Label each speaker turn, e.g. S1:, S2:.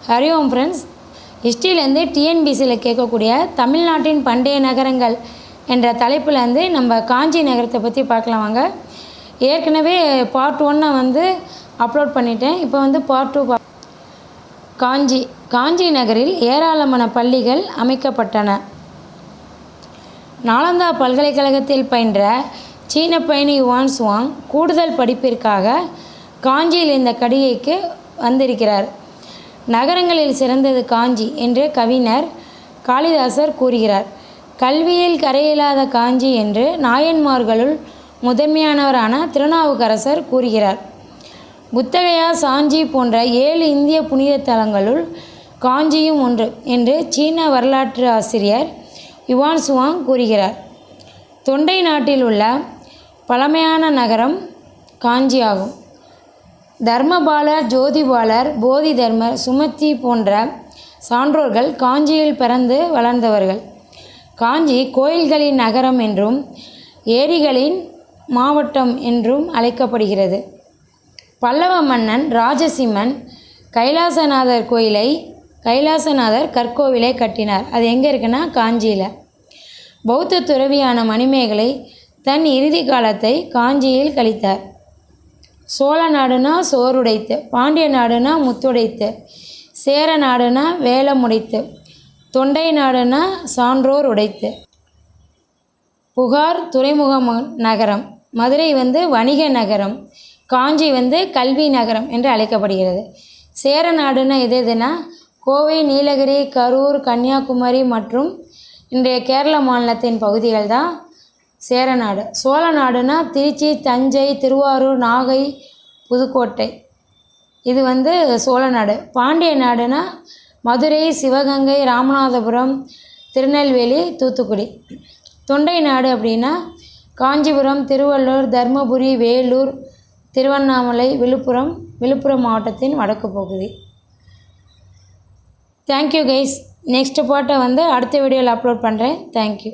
S1: ஹரி ஓம் friends, ஹிஸ்ட்ரியிலேருந்து டிஎன்பிசியில் கேட்கக்கூடிய தமிழ்நாட்டின் பண்டைய நகரங்கள் என்ற தலைப்பில் நம்ம காஞ்சி நகரத்தை பற்றி பார்க்கலாம் வாங்க. ஏற்கனவே பார்ட் 1 அப்லோட் பண்ணிட்டேன். இப்போ பார்ட் 2 காஞ்சி நகரில் ஏராளமான பள்ளிகள் அமைக்கப்பட்டன. நாலந்தா பல்கலைக்கழகத்தில் பயின்ற சீன பயணி யுவான் சுவாங் கூடுதல் படிப்பிற்காக காஞ்சியில் இந்த கடிகைக்கு வந்திருக்கிறார். நகரங்களில் சிறந்தது காஞ்சி என்று கவிஞர் காளிதாசர் கூறுகிறார். கல்வியில் கரையில்லாத காஞ்சி என்று நாயன்மார்களுள் முதன்மையானவரான திருநாவுக்கரசர் கூறுகிறார். புத்தகயா, சாஞ்சி போன்ற 7 இந்திய புனித தலங்களுள் காஞ்சியும் ஒன்று என்று சீன வரலாற்று ஆசிரியர் யுவான் சுவாங் கூறுகிறார். தொண்டை நாட்டில் உள்ள பழமையான நகரம் காஞ்சி ஆகும். தர்மபாலர், ஜோதிபாலர், போதி தர்மர், சுமதி போன்ற சான்றோர்கள் காஞ்சியில் பிறந்து வளர்ந்தவர்கள். காஞ்சி கோயில்களின் நகரம் என்றும் ஏரிகளின் மாவட்டம் என்றும் அழைக்கப்படுகிறது. பல்லவ மன்னன் ராஜசிம்மன் கைலாசநாதர் கற்கோவிலை கட்டினார். அது எங்கே இருக்குன்னா காஞ்சியில். பௌத்த துறவியான மணிமேகலை தன் இறுதி காலத்தை காஞ்சியில் கழித்தார். சோழ நாடுனா சோறுடைத்து, பாண்டிய நாடுனா முத்துடைத்து, சேர நாடுனா வேலமுடைத்து, தொண்டை நாடுனா சான்றோர் உடைத்து. புகார் துறைமுக நகரம், மதுரை வணிக நகரம், காஞ்சி கல்வி நகரம் என்று அழைக்கப்படுகிறது. சேர நாடுனா எதுனா கோவை, நீலகிரி, கரூர், கன்னியாகுமரி மற்றும் இன்றைய கேரள மாநிலத்தின் பகுதிகள் தான் சேர நாடு. சோழ நாடுனா திருச்சி, தஞ்சை, திருவாரூர், நாகை, புதுக்கோட்டை. இது சோழ நாடு. பாண்டிய நாடுனா மதுரை, சிவகங்கை, ராமநாதபுரம், திருநெல்வேலி, தூத்துக்குடி. தொண்டை நாடு அப்படின்னா காஞ்சிபுரம், திருவள்ளூர், தர்மபுரி, வேலூர், திருவண்ணாமலை, விழுப்புரம் மாவட்டத்தின் வடக்கு பகுதி. Thank you guys. நெக்ஸ்ட் பார்ட்டை அடுத்த வீடியோவில் அப்லோட் பண்ணுறேன். தேங்க்யூ.